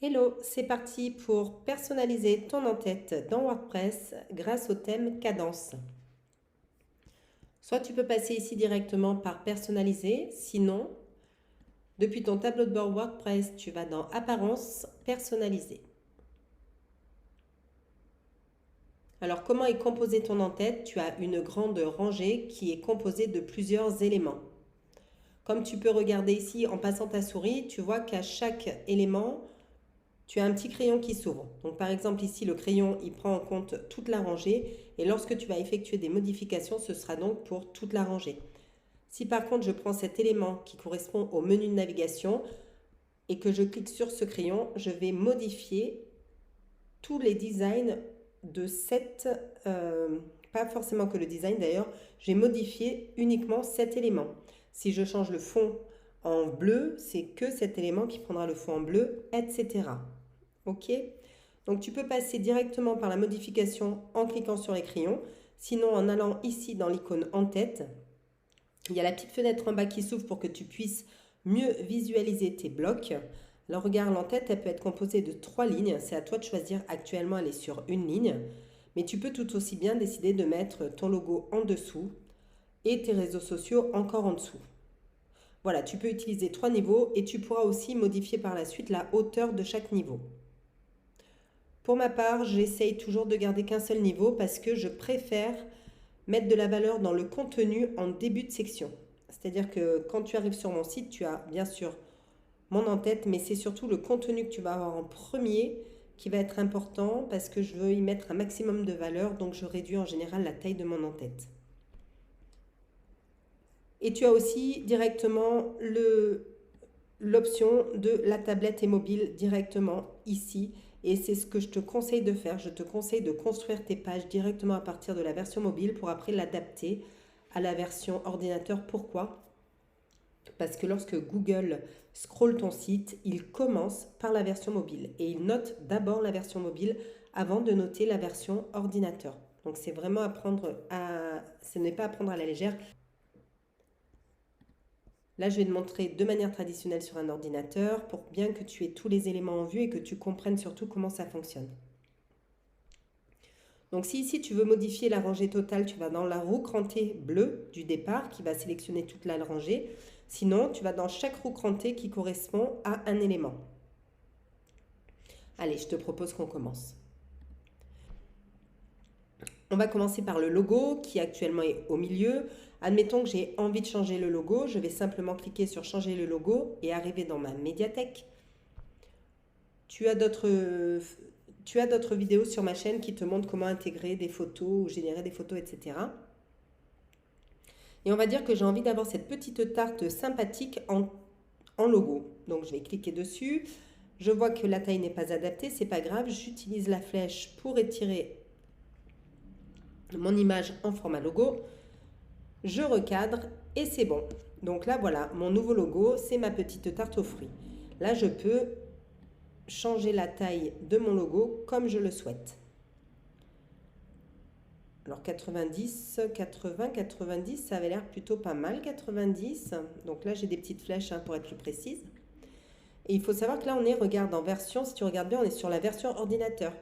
Hello, c'est parti pour personnaliser ton en-tête dans WordPress grâce au thème Cadence. Soit tu peux passer ici directement par personnaliser, sinon, depuis ton tableau de bord WordPress, tu vas dans Apparence, personnaliser. Alors, comment est composé ton en-tête? Tu as une grande rangée qui est composée de plusieurs éléments. Comme tu peux regarder ici en passant ta souris, tu vois qu'à chaque élément, tu as un petit crayon qui s'ouvre. Donc par exemple ici, le crayon, il prend en compte toute la rangée et lorsque tu vas effectuer des modifications, ce sera donc pour toute la rangée. Si par contre je prends cet élément qui correspond au menu de navigation et que je clique sur ce crayon, je vais modifier tous les designs de cette... pas forcément que le design d'ailleurs, j'ai modifié uniquement cet élément. Si je change le fond en bleu, c'est que cet élément qui prendra le fond en bleu, etc. Ok? Donc tu peux passer directement par la modification en cliquant sur les crayons. Sinon, en allant ici dans l'icône en tête, il y a la petite fenêtre en bas qui s'ouvre pour que tu puisses mieux visualiser tes blocs. Alors regarde, l'en-tête, elle peut être composée de 3 lignes. C'est à toi de choisir. Actuellement, elle est sur une ligne. Mais tu peux tout aussi bien décider de mettre ton logo en dessous et tes réseaux sociaux encore en dessous. Voilà, tu peux utiliser 3 niveaux et tu pourras aussi modifier par la suite la hauteur de chaque niveau. Pour ma part, j'essaye toujours de garder qu'un seul niveau parce que je préfère mettre de la valeur dans le contenu en début de section. C'est-à-dire que quand tu arrives sur mon site, tu as bien sûr mon en-tête, mais c'est surtout le contenu que tu vas avoir en premier qui va être important parce que je veux y mettre un maximum de valeur, donc je réduis en général la taille de mon en-tête. Et tu as aussi directement l'option de la tablette et mobile directement ici. Et c'est ce que je te conseille de faire. Je te conseille de construire tes pages directement à partir de la version mobile pour après l'adapter à la version ordinateur. Pourquoi? Parce que lorsque Google scrolle ton site, il commence par la version mobile et il note d'abord la version mobile avant de noter la version ordinateur. Donc c'est vraiment ce n'est pas à prendre à la légère. Là, je vais te montrer de manière traditionnelle sur un ordinateur pour bien que tu aies tous les éléments en vue et que tu comprennes surtout comment ça fonctionne. Donc si ici tu veux modifier la rangée totale, tu vas dans la roue crantée bleue du départ qui va sélectionner toute la rangée. Sinon, tu vas dans chaque roue crantée qui correspond à un élément. Allez, je te propose qu'on commence. On va commencer par le logo qui actuellement est au milieu. Admettons que j'ai envie de changer le logo. Je vais simplement cliquer sur changer le logo et arriver dans ma médiathèque. Tu as d'autres vidéos sur ma chaîne qui te montrent comment intégrer des photos ou générer des photos, etc. Et on va dire que j'ai envie d'avoir cette petite tarte sympathique en logo. Donc je vais cliquer dessus. Je vois que la taille n'est pas adaptée, c'est pas grave. J'utilise la flèche pour étirer mon image en format logo. Je recadre et c'est bon. Donc là voilà, mon nouveau logo, c'est ma petite tarte aux fruits. Là je peux changer la taille de mon logo comme je le souhaite. Alors 90, 80, 90, ça avait l'air plutôt pas mal, 90. Donc là, j'ai des petites flèches pour être plus précise. Et il faut savoir que là, regarde, en version, si tu regardes bien, on est sur la version ordinateur.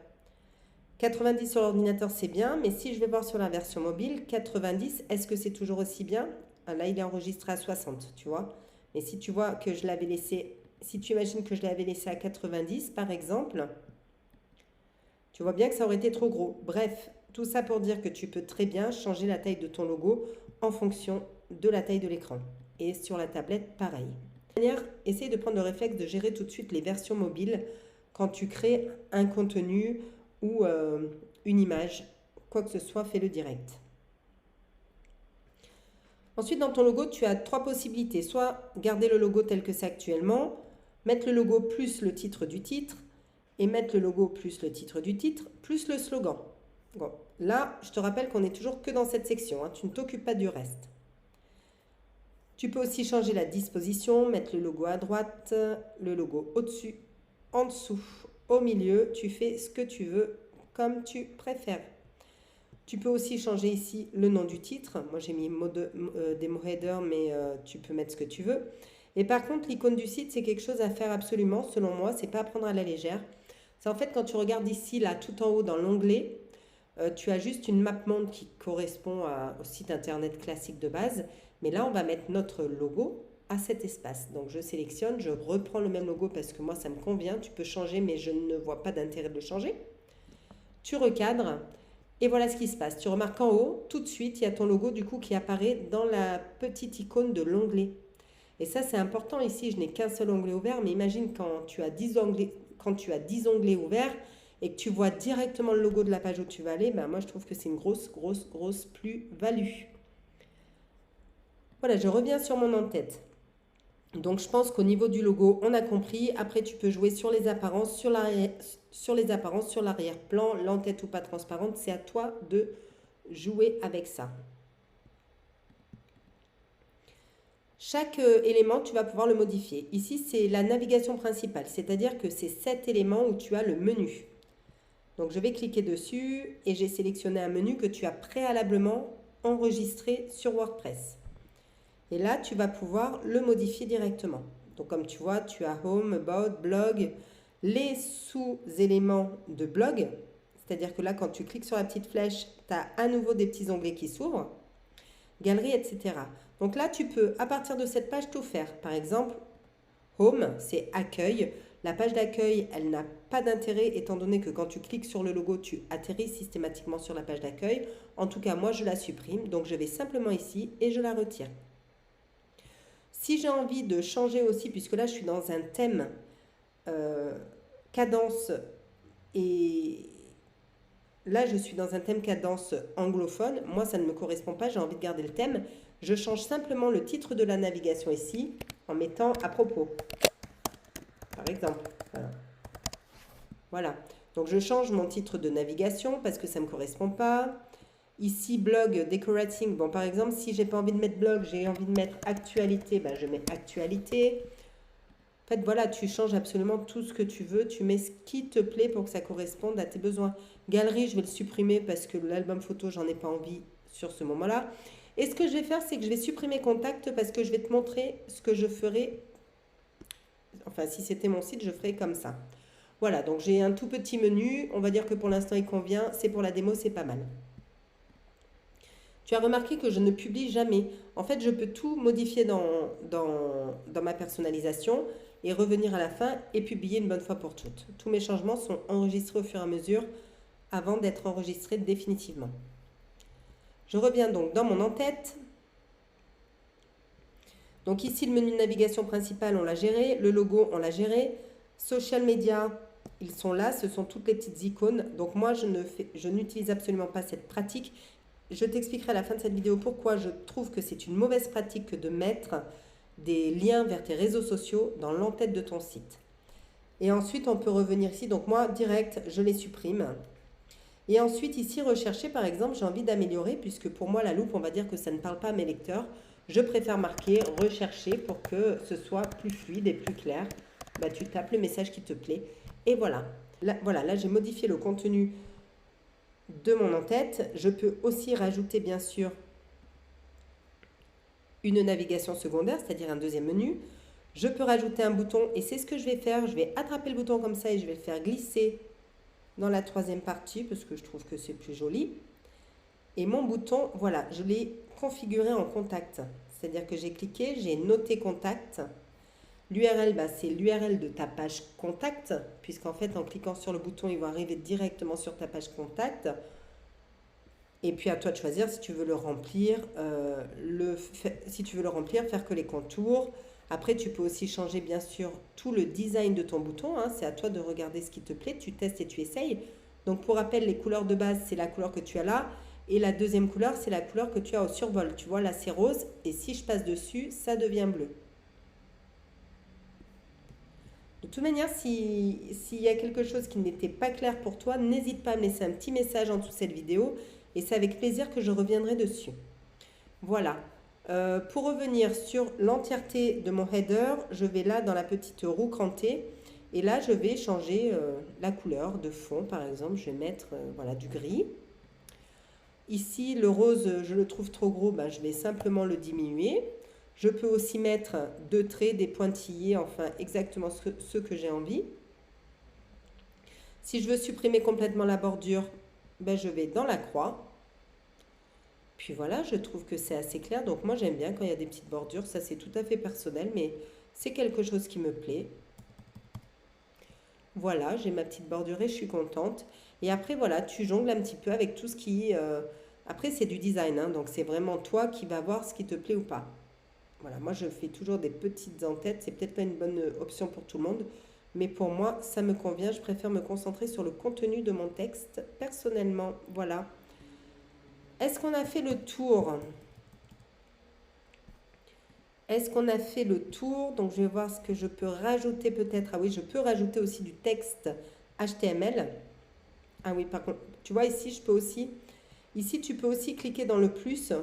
90 sur l'ordinateur, c'est bien, mais si je vais voir sur la version mobile, 90, est-ce que c'est toujours aussi bien? Là, il est enregistré à 60, tu vois. Mais si tu vois que je l'avais laissé, si tu imagines que je l'avais laissé à 90, par exemple, tu vois bien que ça aurait été trop gros. Bref, tout ça pour dire que tu peux très bien changer la taille de ton logo en fonction de la taille de l'écran. Et sur la tablette, pareil. Essaye de prendre le réflexe de gérer tout de suite les versions mobiles quand tu crées un contenu ou une image. Quoi que ce soit, fais-le direct. Ensuite, dans ton logo, tu as 3 possibilités. Soit garder le logo tel que c'est actuellement, mettre le logo plus le titre du titre, et mettre le logo plus le titre du titre, plus le slogan. Bon, là, je te rappelle qu'on n'est toujours que dans cette section, tu ne t'occupes pas du reste. Tu peux aussi changer la disposition, mettre le logo à droite, le logo au-dessus, en dessous, au milieu. Tu fais ce que tu veux, comme tu préfères. Tu peux aussi changer ici le nom du titre. Moi, j'ai mis demo header, mais tu peux mettre ce que tu veux. Et par contre, l'icône du site, c'est quelque chose à faire absolument, selon moi, c'est pas à prendre à la légère. C'est en fait quand tu regardes ici, là, tout en haut dans l'onglet, tu as juste une map monde qui correspond au site internet classique de base. Mais là, on va mettre notre logo à cet espace. Donc je sélectionne, je reprends le même logo parce que moi, ça me convient. Tu peux changer, mais je ne vois pas d'intérêt de le changer. Tu recadres. Et voilà ce qui se passe. Tu remarques en haut, tout de suite, il y a ton logo du coup qui apparaît dans la petite icône de l'onglet. Et ça, c'est important ici. Je n'ai qu'un seul onglet ouvert, mais imagine quand tu as 10 onglets ouverts et que tu vois directement le logo de la page où tu vas aller, ben moi, je trouve que c'est une grosse plus-value. Voilà, je reviens sur mon en-tête. Donc, je pense qu'au niveau du logo, on a compris. Après, tu peux jouer sur les apparences, sur l'arrière-plan, l'en-tête ou pas transparente. C'est à toi de jouer avec ça. Chaque élément, tu vas pouvoir le modifier. Ici, c'est la navigation principale, c'est-à-dire que c'est cet élément où tu as le menu. Donc, je vais cliquer dessus et j'ai sélectionné un menu que tu as préalablement enregistré sur WordPress. Et là, tu vas pouvoir le modifier directement. Donc, comme tu vois, tu as Home, About, Blog, les sous-éléments de blog. C'est-à-dire que là, quand tu cliques sur la petite flèche, tu as à nouveau des petits onglets qui s'ouvrent. Galerie, etc. Donc là, tu peux, à partir de cette page, tout faire. Par exemple, Home, c'est accueil. La page d'accueil, elle n'a pas d'intérêt étant donné que quand tu cliques sur le logo, tu atterris systématiquement sur la page d'accueil. En tout cas, moi, je la supprime. Donc, je vais simplement ici et je la retire. Si j'ai envie de changer aussi, puisque là, je suis dans un thème cadence et là, je suis dans un thème cadence anglophone. Moi, ça ne me correspond pas. J'ai envie de garder le thème. Je change simplement le titre de la navigation ici en mettant à propos. Par exemple. Voilà. Donc, je change mon titre de navigation parce que ça ne me correspond pas. Ici, blog, decorating. Bon, par exemple, si j'ai pas envie de mettre blog, j'ai envie de mettre actualité, ben, je mets actualité. En fait, voilà, tu changes absolument tout ce que tu veux. Tu mets ce qui te plaît pour que ça corresponde à tes besoins. Galerie, je vais le supprimer parce que l'album photo, j'en ai pas envie sur ce moment-là. Et ce que je vais faire, c'est que je vais supprimer contact parce que je vais te montrer ce que je ferai. Enfin, si c'était mon site, je ferais comme ça. Voilà, donc j'ai un tout petit menu. On va dire que pour l'instant, il convient. C'est pour la démo, c'est pas mal. Tu as remarqué que je ne publie jamais. En fait, je peux tout modifier dans ma personnalisation et revenir à la fin et publier une bonne fois pour toutes. Tous mes changements sont enregistrés au fur et à mesure avant d'être enregistrés définitivement. Je reviens donc dans mon en-tête. Donc ici, le menu de navigation principal, on l'a géré. Le logo, on l'a géré. Social media, ils sont là. Ce sont toutes les petites icônes. Donc moi, je n'utilise absolument pas cette pratique. Je t'expliquerai à la fin de cette vidéo pourquoi je trouve que c'est une mauvaise pratique que de mettre des liens vers tes réseaux sociaux dans l'en-tête de ton site. Et ensuite, on peut revenir ici. Donc moi, direct, je les supprime. Et ensuite, ici, rechercher, par exemple, j'ai envie d'améliorer, puisque pour moi, la loupe, on va dire que ça ne parle pas à mes lecteurs. Je préfère marquer rechercher pour que ce soit plus fluide et plus clair. Bah, tu tapes le message qui te plaît. Et voilà. Là, j'ai modifié le contenu de mon en-tête. Je peux aussi rajouter bien sûr une navigation secondaire, c'est-à-dire un deuxième menu. Je peux rajouter un bouton et c'est ce que je vais faire. Je vais attraper le bouton comme ça et je vais le faire glisser dans la troisième partie parce que je trouve que c'est plus joli. Et mon bouton, voilà, je l'ai configuré en contact. C'est-à-dire que j'ai cliqué, j'ai noté contact. L'URL, bah, c'est l'URL de ta page contact, puisqu'en fait, en cliquant sur le bouton, il va arriver directement sur ta page contact. Et puis, à toi de choisir si tu veux le remplir, faire que les contours. Après, tu peux aussi changer, bien sûr, tout le design de ton bouton. Hein. C'est à toi de regarder ce qui te plaît. Tu testes et tu essayes. Donc, pour rappel, les couleurs de base, c'est la couleur que tu as là. Et la deuxième couleur, c'est la couleur que tu as au survol. Tu vois, là, c'est rose. Et si je passe dessus, ça devient bleu. De toute manière, s'il y a quelque chose qui n'était pas clair pour toi, n'hésite pas à me laisser un petit message en dessous de cette vidéo et c'est avec plaisir que je reviendrai dessus. Voilà. Pour revenir sur l'entièreté de mon header, je vais là dans la petite roue crantée et là, je vais changer la couleur de fond. Par exemple, je vais mettre voilà, du gris. Ici, le rose, je le trouve trop gros, ben, je vais simplement le diminuer. Je peux aussi mettre deux traits, des pointillés, enfin exactement ce que j'ai envie. Si je veux supprimer complètement la bordure, ben je vais dans la croix. Puis voilà, je trouve que c'est assez clair. Donc moi j'aime bien quand il y a des petites bordures. Ça c'est tout à fait personnel, mais c'est quelque chose qui me plaît. Voilà, j'ai ma petite bordure et je suis contente. Et après voilà, tu jongles un petit peu avec tout ce qui... Après c'est du design, hein, donc c'est vraiment toi qui vas voir ce qui te plaît ou pas. Voilà, moi je fais toujours des petites en-têtes. C'est peut-être pas une bonne option pour tout le monde. Mais pour moi, ça me convient. Je préfère me concentrer sur le contenu de mon texte personnellement. Voilà. Est-ce qu'on a fait le tour? Est-ce qu'on a fait le tour? Donc, je vais voir ce que je peux rajouter peut-être. Ah oui, je peux rajouter aussi du texte HTML. Ah oui, par contre, tu vois ici, je peux aussi... Ici, tu peux aussi cliquer dans le plus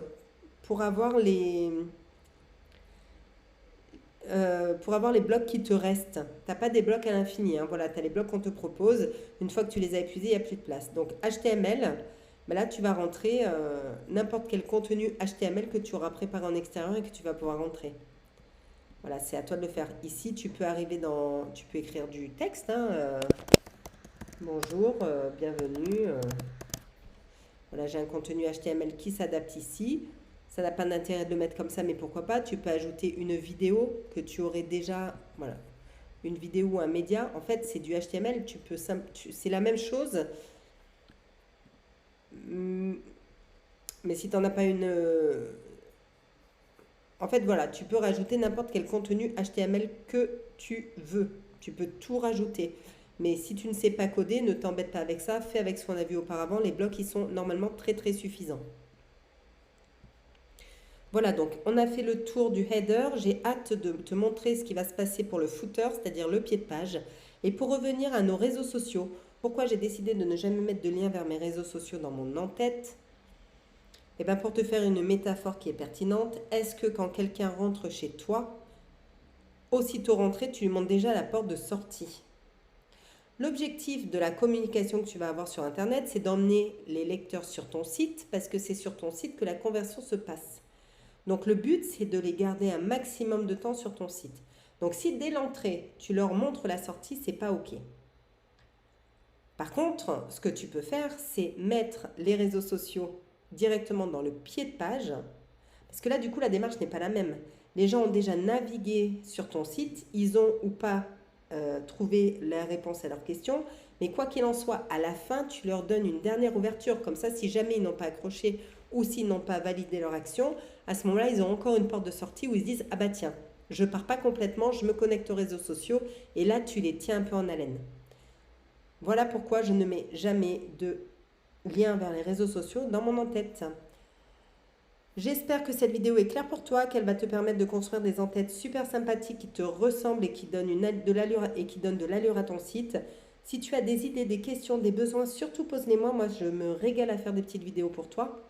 pour avoir les blocs qui te restent. Tu n'as pas des blocs à l'infini, hein. Voilà, tu as les blocs qu'on te propose. Une fois que tu les as épuisés, il n'y a plus de place. Donc, HTML, ben là, tu vas rentrer n'importe quel contenu HTML que tu auras préparé en extérieur et que tu vas pouvoir rentrer. Voilà, c'est à toi de le faire. Ici, tu peux arriver dans... Tu peux écrire du texte, hein, bonjour, bienvenue. Voilà, j'ai un contenu HTML qui s'adapte ici. Ça n'a pas d'intérêt de le mettre comme ça, mais pourquoi pas? Tu peux ajouter une vidéo que tu aurais déjà... Voilà, une vidéo ou un média. En fait, c'est du HTML. C'est la même chose. Mais si tu n'en as pas une... En fait, voilà, tu peux rajouter n'importe quel contenu HTML que tu veux. Tu peux tout rajouter. Mais si tu ne sais pas coder, ne t'embête pas avec ça. Fais avec ce qu'on a vu auparavant. Les blocs, ils sont normalement très très suffisants. Voilà, donc on a fait le tour du header. J'ai hâte de te montrer ce qui va se passer pour le footer, c'est-à-dire le pied de page. Et pour revenir à nos réseaux sociaux, pourquoi j'ai décidé de ne jamais mettre de lien vers mes réseaux sociaux dans mon en-tête? Et bien pour te faire une métaphore qui est pertinente, est-ce que quand quelqu'un rentre chez toi, aussitôt rentré, tu lui montres déjà la porte de sortie? L'objectif de la communication que tu vas avoir sur Internet, c'est d'emmener les lecteurs sur ton site parce que c'est sur ton site que la conversion se passe. Donc le but, c'est de les garder un maximum de temps sur ton site. Donc si dès l'entrée, tu leur montres la sortie, c'est pas OK. Par contre, ce que tu peux faire, c'est mettre les réseaux sociaux directement dans le pied de page. Parce que là, du coup, la démarche n'est pas la même. Les gens ont déjà navigué sur ton site, ils ont ou pas trouvé la réponse à leurs questions. Mais quoi qu'il en soit, à la fin, tu leur donnes une dernière ouverture. Comme ça, si jamais ils n'ont pas accroché ou s'ils n'ont pas validé leur action, à ce moment-là, ils ont encore une porte de sortie où ils se disent « Ah bah tiens, je pars pas complètement, je me connecte aux réseaux sociaux. » Et là, tu les tiens un peu en haleine. Voilà pourquoi je ne mets jamais de lien vers les réseaux sociaux dans mon en-tête. J'espère que cette vidéo est claire pour toi, qu'elle va te permettre de construire des en-têtes super sympathiques qui te ressemblent et qui donnent de l'allure à ton site. Si tu as des idées, des questions, des besoins, surtout pose-les-moi. Moi, je me régale à faire des petites vidéos pour toi.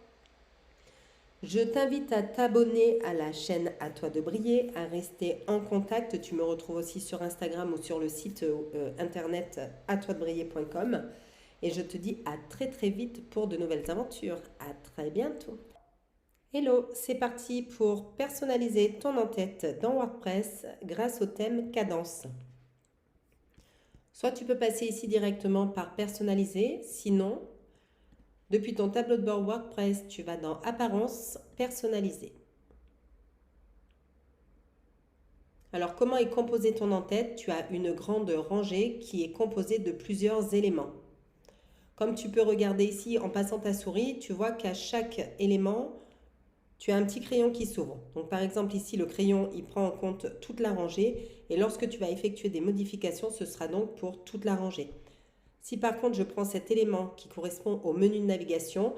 Je t'invite à t'abonner à la chaîne À toi de briller, à rester en contact. Tu me retrouves aussi sur Instagram ou sur le site internet atoidebriller.com. Et je te dis à très très vite pour de nouvelles aventures. À très bientôt. Hello, c'est parti pour personnaliser ton en-tête dans WordPress grâce au thème Cadence. Soit tu peux passer ici directement par personnaliser, sinon, depuis ton tableau de bord WordPress, tu vas dans Apparence, personnaliser. Alors, comment est composé ton en-tête? Tu as une grande rangée qui est composée de plusieurs éléments. Comme tu peux regarder ici en passant ta souris, tu vois qu'à chaque élément, tu as un petit crayon qui s'ouvre. Donc par exemple ici, le crayon, il prend en compte toute la rangée. Et lorsque tu vas effectuer des modifications, ce sera donc pour toute la rangée. Si par contre, je prends cet élément qui correspond au menu de navigation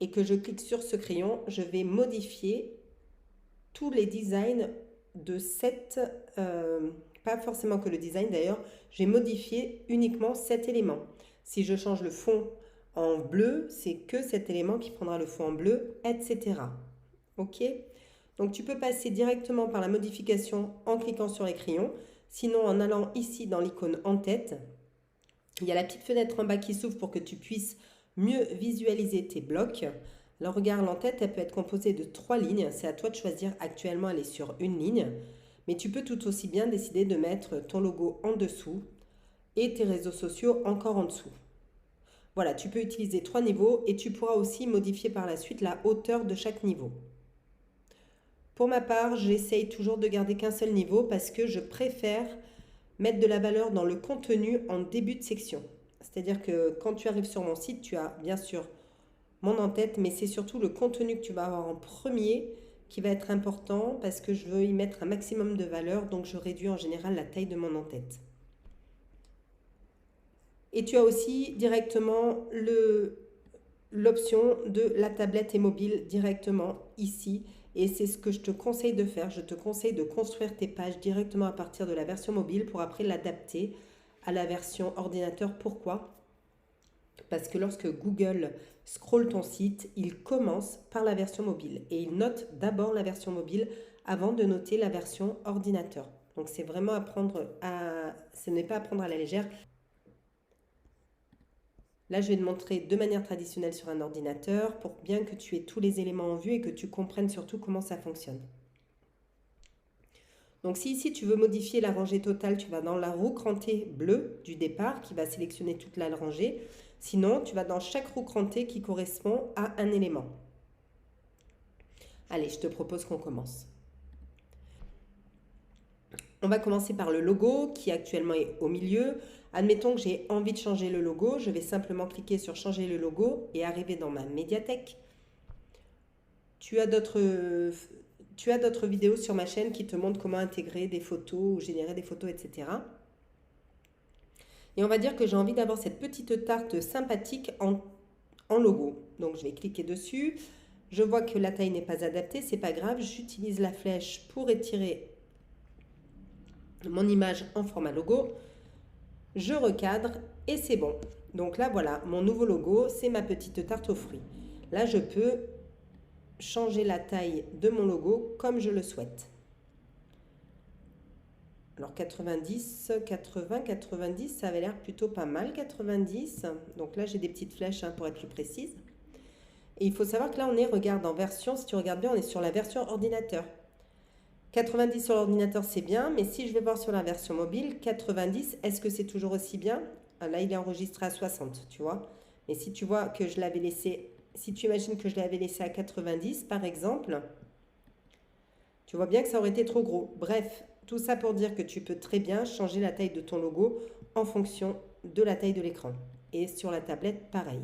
et que je clique sur ce crayon, je vais modifier tous les designs de cette... pas forcément que le design d'ailleurs, j'ai modifié uniquement cet élément. Si je change le fond en bleu, c'est que cet élément qui prendra le fond en bleu, etc. OK? Donc tu peux passer directement par la modification en cliquant sur les crayons. Sinon, en allant ici dans l'icône en tête, il y a la petite fenêtre en bas qui s'ouvre pour que tu puisses mieux visualiser tes blocs. Alors regarde, l'entête, elle peut être composée de 3 lignes. C'est à toi de choisir. Actuellement, elle est sur une ligne. Mais tu peux tout aussi bien décider de mettre ton logo en dessous et tes réseaux sociaux encore en dessous. Voilà, tu peux utiliser 3 niveaux et tu pourras aussi modifier par la suite la hauteur de chaque niveau. Pour ma part, j'essaye toujours de garder qu'un seul niveau parce que je préfère mettre de la valeur dans le contenu en début de section. C'est-à-dire que quand tu arrives sur mon site, tu as bien sûr mon en-tête, mais c'est surtout le contenu que tu vas avoir en premier qui va être important parce que je veux y mettre un maximum de valeur, donc je réduis en général la taille de mon en-tête. Et tu as aussi directement l'option de la tablette et mobile directement ici. Et c'est ce que je te conseille de faire. Je te conseille de construire tes pages directement à partir de la version mobile pour après l'adapter à la version ordinateur. Pourquoi? Parce que lorsque Google scrolle ton site, il commence par la version mobile et il note d'abord la version mobile avant de noter la version ordinateur. Donc c'est vraiment ce n'est pas à prendre à la légère. Là, je vais te montrer de manière traditionnelle sur un ordinateur pour bien que tu aies tous les éléments en vue et que tu comprennes surtout comment ça fonctionne. Donc si ici tu veux modifier la rangée totale, tu vas dans la roue crantée bleue du départ qui va sélectionner toute la rangée. Sinon, tu vas dans chaque roue crantée qui correspond à un élément. Allez, je te propose qu'on commence. On va commencer par le logo qui actuellement est au milieu. Admettons que j'ai envie de changer le logo. Je vais simplement cliquer sur changer le logo et arriver dans ma médiathèque. Tu as d'autres vidéos sur ma chaîne qui te montrent comment intégrer des photos ou générer des photos, etc. Et on va dire que j'ai envie d'avoir cette petite tarte sympathique en logo. Donc je vais cliquer dessus. Je vois que la taille n'est pas adaptée, c'est pas grave. J'utilise la flèche pour étirer mon image en format logo. Je recadre et c'est bon. Donc là, voilà, mon nouveau logo, c'est ma petite tarte aux fruits. Là, je peux changer la taille de mon logo comme je le souhaite. Alors 90, 80, 90, ça avait l'air plutôt pas mal, 90. Donc là, j'ai des petites flèches pour être plus précise. Et il faut savoir que là, regarde, en version, si tu regardes bien, on est sur la version ordinateur. 90 sur l'ordinateur, c'est bien, mais si je vais voir sur la version mobile, 90, est-ce que c'est toujours aussi bien? Là, il est enregistré à 60, tu vois. Mais si tu vois que je l'avais laissé, si tu imagines que je l'avais laissé à 90, par exemple, tu vois bien que ça aurait été trop gros. Bref, tout ça pour dire que tu peux très bien changer la taille de ton logo en fonction de la taille de l'écran. Et sur la tablette, pareil.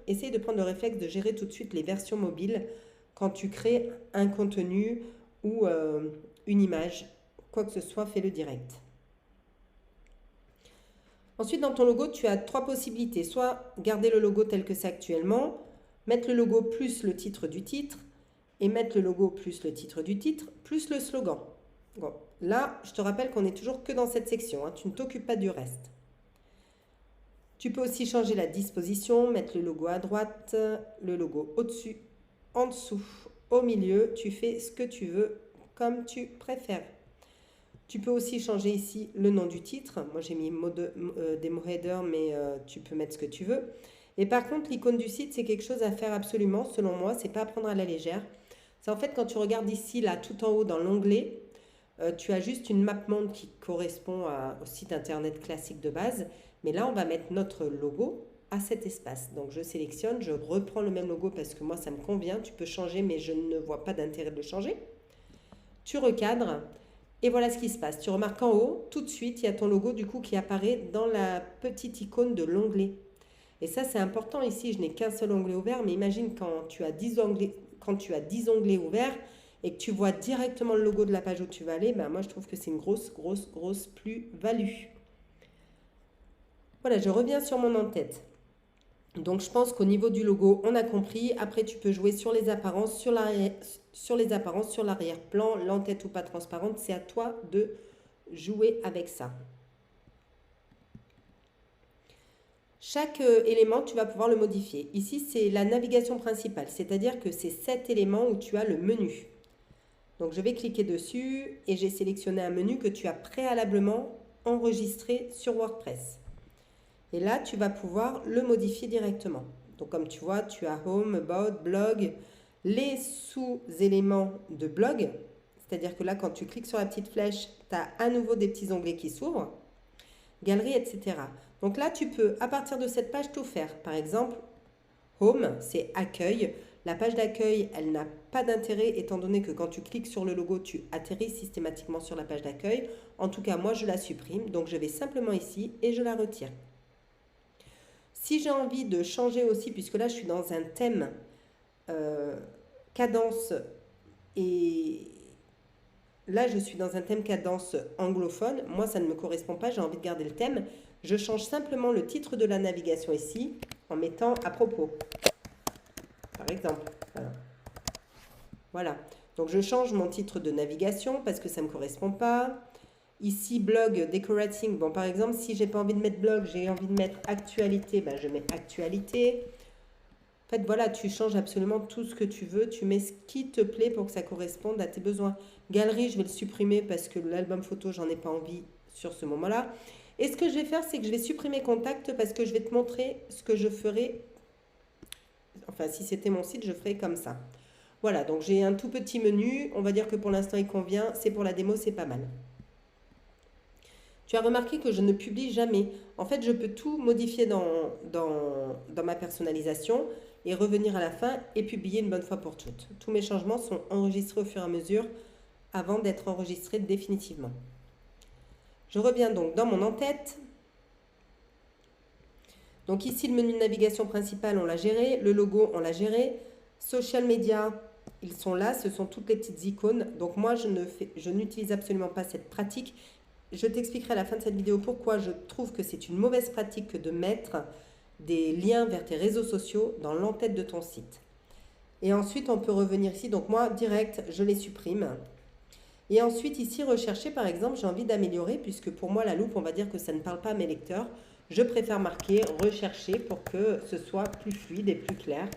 Essaye de prendre le réflexe de gérer tout de suite les versions mobiles quand tu crées un contenu ou une image, quoi que ce soit, fais-le direct. Ensuite, dans ton logo, tu as 3 possibilités. Soit garder le logo tel que c'est actuellement, mettre le logo plus le titre du titre, et mettre le logo plus le titre du titre, plus le slogan. Bon, là, je te rappelle qu'on n'est toujours que dans cette section, tu ne t'occupes pas du reste. Tu peux aussi changer la disposition, mettre le logo à droite, le logo au-dessus, en dessous, au milieu. Tu fais ce que tu veux, comme tu préfères. Tu peux aussi changer ici le nom du titre. Moi, j'ai mis Demo Header, mais tu peux mettre ce que tu veux. Et par contre, l'icône du site, c'est quelque chose à faire absolument, selon moi. C'est pas à prendre à la légère. C'est en fait, quand tu regardes ici, là, tout en haut, dans l'onglet, tu as juste une map monde qui correspond au site internet classique de base. Mais là, on va mettre notre logo à cet espace. Donc, je sélectionne, je reprends le même logo parce que moi, ça me convient. Tu peux changer, mais je ne vois pas d'intérêt de le changer. Tu recadres et voilà ce qui se passe. Tu remarques en haut, tout de suite, il y a ton logo du coup qui apparaît dans la petite icône de l'onglet. Et ça, c'est important ici. Je n'ai qu'un seul onglet ouvert, mais imagine quand tu as 10 onglets ouverts et que tu vois directement le logo de la page où tu vas aller, ben moi, je trouve que c'est une grosse plus-value. Voilà, je reviens sur mon en-tête. Donc, je pense qu'au niveau du logo, on a compris. Après, tu peux jouer sur les apparences, sur l'arrière-plan, l'en-tête ou pas transparente. C'est à toi de jouer avec ça. Chaque élément, tu vas pouvoir le modifier. Ici, c'est la navigation principale, c'est-à-dire que c'est cet élément où tu as le menu. Donc, je vais cliquer dessus et j'ai sélectionné un menu que tu as préalablement enregistré sur WordPress. Et là, tu vas pouvoir le modifier directement. Donc comme tu vois, tu as Home, About, Blog, les sous-éléments de blog. C'est-à-dire que là, quand tu cliques sur la petite flèche, tu as à nouveau des petits onglets qui s'ouvrent. Galerie, etc. Donc là, tu peux, à partir de cette page, tout faire. Par exemple, Home, c'est accueil. La page d'accueil, elle n'a pas d'intérêt étant donné que quand tu cliques sur le logo, tu atterris systématiquement sur la page d'accueil. En tout cas, moi, je la supprime. Donc, je vais simplement ici et je la retire. Si j'ai envie de changer aussi, puisque là, je suis dans un thème cadence et là, je suis dans un thème cadence anglophone. Moi, ça ne me correspond pas. J'ai envie de garder le thème. Je change simplement le titre de la navigation ici en mettant à propos. Par exemple. Voilà. Donc, je change mon titre de navigation parce que ça ne me correspond pas. Ici, blog, decorating. Bon, par exemple, si j'ai pas envie de mettre blog, j'ai envie de mettre actualité, ben, je mets actualité. En fait, voilà, tu changes absolument tout ce que tu veux. Tu mets ce qui te plaît pour que ça corresponde à tes besoins. Galerie, je vais le supprimer parce que l'album photo, j'en ai pas envie sur ce moment-là. Et ce que je vais faire, c'est que je vais supprimer contact parce que je vais te montrer ce que je ferai. Enfin, si c'était mon site, je ferais comme ça. Voilà, donc j'ai un tout petit menu. On va dire que pour l'instant, il convient. C'est pour la démo, c'est pas mal. Tu as remarqué que je ne publie jamais. En fait, je peux tout modifier dans ma personnalisation et revenir à la fin et publier une bonne fois pour toutes. Tous mes changements sont enregistrés au fur et à mesure avant d'être enregistrés définitivement. Je reviens donc dans mon en-tête. Donc ici, le menu de navigation principal, on l'a géré. Le logo, on l'a géré. Social media, ils sont là. Ce sont toutes les petites icônes. Donc moi, je n'utilise absolument pas cette pratique. Je t'expliquerai à la fin de cette vidéo pourquoi je trouve que c'est une mauvaise pratique que de mettre des liens vers tes réseaux sociaux dans l'entête de ton site. Et ensuite, on peut revenir ici. Donc moi, direct, je les supprime. Et ensuite, ici, rechercher, par exemple, j'ai envie d'améliorer, puisque pour moi, la loupe, on va dire que ça ne parle pas à mes lecteurs. Je préfère marquer rechercher pour que ce soit plus fluide et plus clair.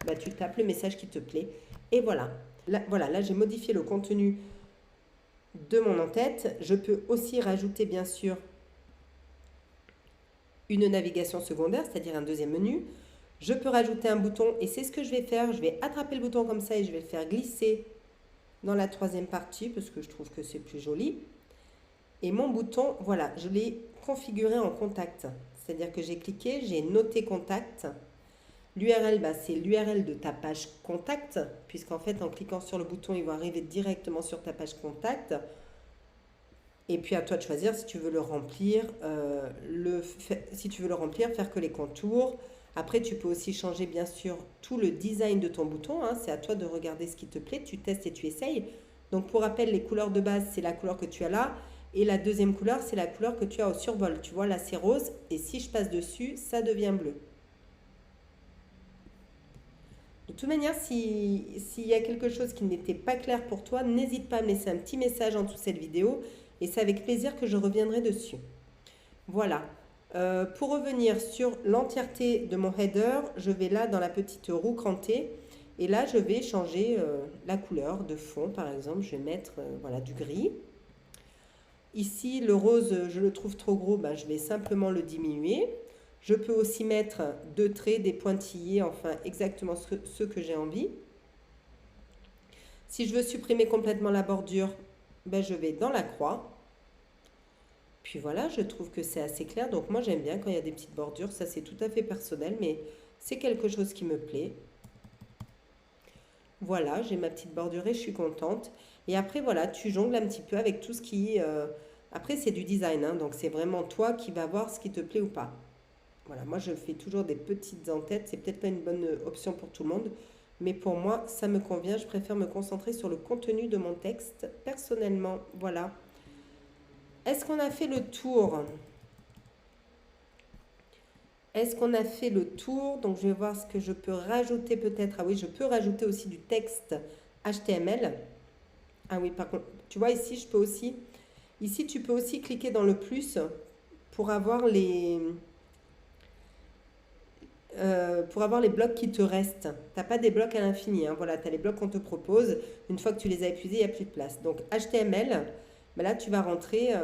Bah, tu tapes le message qui te plaît. Et voilà. Là, j'ai modifié le contenu de mon en-tête. Je peux aussi rajouter, bien sûr, une navigation secondaire, c'est-à-dire un deuxième menu. Je peux rajouter un bouton et c'est ce que je vais faire. Je vais attraper le bouton comme ça et je vais le faire glisser dans la troisième partie parce que je trouve que c'est plus joli. Et mon bouton, voilà, je l'ai configuré en contact. C'est-à-dire que j'ai cliqué, j'ai noté contact. L'URL, bah, c'est l'URL de ta page contact, puisqu'en fait, en cliquant sur le bouton, il va arriver directement sur ta page contact. Et puis, à toi de choisir si tu veux le remplir, faire que les contours. Après, tu peux aussi changer, bien sûr, tout le design de ton bouton. Hein. C'est à toi de regarder ce qui te plaît. Tu testes et tu essayes. Donc, pour rappel, les couleurs de base, c'est la couleur que tu as là. Et la deuxième couleur, c'est la couleur que tu as au survol. Tu vois, là, c'est rose. Et si je passe dessus, ça devient bleu. De toute manière, s'il y a quelque chose qui n'était pas clair pour toi, n'hésite pas à me laisser un petit message en dessous de cette vidéo. Et c'est avec plaisir que je reviendrai dessus. Voilà. Pour revenir sur l'entièreté de mon header, je vais là dans la petite roue crantée. Et là, je vais changer la couleur de fond. Par exemple, je vais mettre voilà, du gris. Ici, le rose, je le trouve trop gros. Ben, je vais simplement le diminuer. Je peux aussi mettre deux traits, des pointillés, enfin exactement ce que j'ai envie. Si je veux supprimer complètement la bordure, ben, je vais dans la croix. Puis voilà, je trouve que c'est assez clair. Donc moi, j'aime bien quand il y a des petites bordures. Ça, c'est tout à fait personnel, mais c'est quelque chose qui me plaît. Voilà, j'ai ma petite bordure et je suis contente. Et après, voilà, tu jongles un petit peu avec tout ce qui... Après, c'est du design, hein, donc c'est vraiment toi qui vas voir ce qui te plaît ou pas. Voilà, moi, je fais toujours des petites en-têtes. C'est peut-être pas une bonne option pour tout le monde, mais pour moi, ça me convient. Je préfère me concentrer sur le contenu de mon texte, personnellement. Voilà. Est-ce qu'on a fait le tour? Est-ce qu'on a fait le tour? Donc, je vais voir ce que je peux rajouter peut-être. Ah oui, je peux rajouter aussi du texte HTML. Ah oui, par contre, tu vois, ici, je peux aussi... Ici, tu peux aussi cliquer dans le plus pour avoir les blocs qui te restent. Tu n'as pas des blocs à l'infini. Hein. Voilà, tu as les blocs qu'on te propose. Une fois que tu les as épuisés, il n'y a plus de place. Donc, HTML, ben là, tu vas rentrer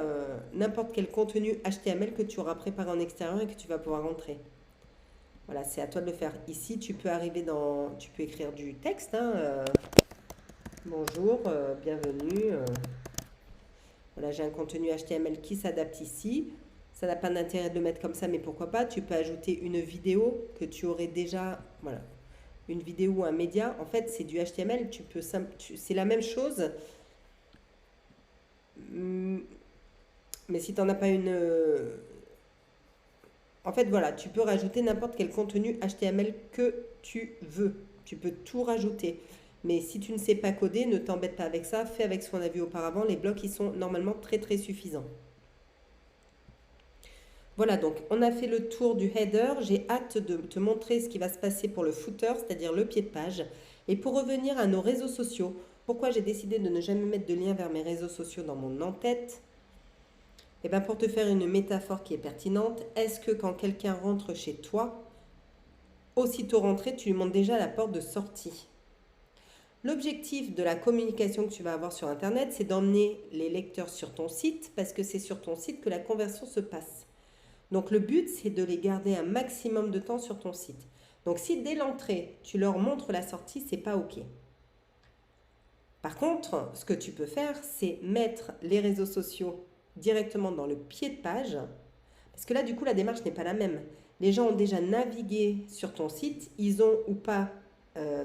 n'importe quel contenu HTML que tu auras préparé en extérieur et que tu vas pouvoir rentrer. Voilà, c'est à toi de le faire. Ici, tu peux tu peux écrire du texte, hein, bonjour, bienvenue. Voilà, j'ai un contenu HTML qui s'adapte ici. Ça n'a pas d'intérêt de le mettre comme ça, mais pourquoi pas. Tu peux ajouter une vidéo que tu aurais déjà, voilà, une vidéo ou un média. En fait, c'est du HTML. C'est la même chose. Mais si tu n'en as pas une... En fait, voilà, tu peux rajouter n'importe quel contenu HTML que tu veux. Tu peux tout rajouter. Mais si tu ne sais pas coder, ne t'embête pas avec ça. Fais avec ce qu'on a vu auparavant. Les blocs, ils sont normalement très très suffisants. Voilà, donc on a fait le tour du header. J'ai hâte de te montrer ce qui va se passer pour le footer, c'est-à-dire le pied de page. Et pour revenir à nos réseaux sociaux, pourquoi j'ai décidé de ne jamais mettre de lien vers mes réseaux sociaux dans mon en-tête? Eh bien, pour te faire une métaphore qui est pertinente, est-ce que quand quelqu'un rentre chez toi, aussitôt rentré, tu lui montres déjà la porte de sortie? L'objectif de la communication que tu vas avoir sur Internet, c'est d'emmener les lecteurs sur ton site parce que c'est sur ton site que la conversion se passe. Donc le but, c'est de les garder un maximum de temps sur ton site. Donc si dès l'entrée, tu leur montres la sortie, c'est pas OK. Par contre, ce que tu peux faire, c'est mettre les réseaux sociaux directement dans le pied de page, parce que là, du coup, la démarche n'est pas la même. Les gens ont déjà navigué sur ton site, ils ont ou pas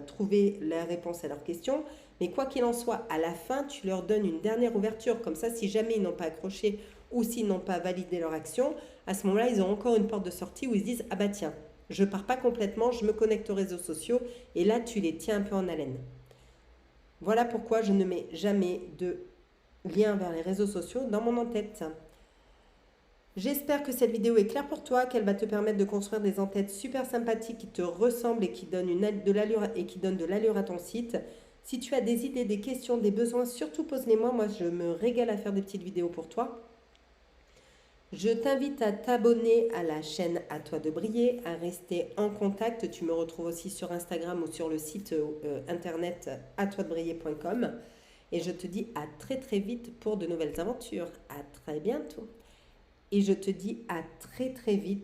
trouvé la réponse à leurs questions, mais quoi qu'il en soit, à la fin, tu leur donnes une dernière ouverture. Comme ça, si jamais ils n'ont pas accroché ou s'ils n'ont pas validé leur action, à ce moment-là, ils ont encore une porte de sortie où ils se disent « Ah bah tiens, je pars pas complètement, je me connecte aux réseaux sociaux » et là, tu les tiens un peu en haleine. Voilà pourquoi je ne mets jamais de lien vers les réseaux sociaux dans mon en-tête. J'espère que cette vidéo est claire pour toi, qu'elle va te permettre de construire des en-têtes super sympathiques qui te ressemblent et qui donnent de l'allure à ton site. Si tu as des idées, des questions, des besoins, surtout pose-les-moi. Moi, je me régale à faire des petites vidéos pour toi. Je t'invite à t'abonner à la chaîne À toi de briller, à rester en contact. Tu me retrouves aussi sur Instagram ou sur le site internet atoidebriller.com. Et je te dis à très très vite pour de nouvelles aventures. À très bientôt. Et je te dis à très très vite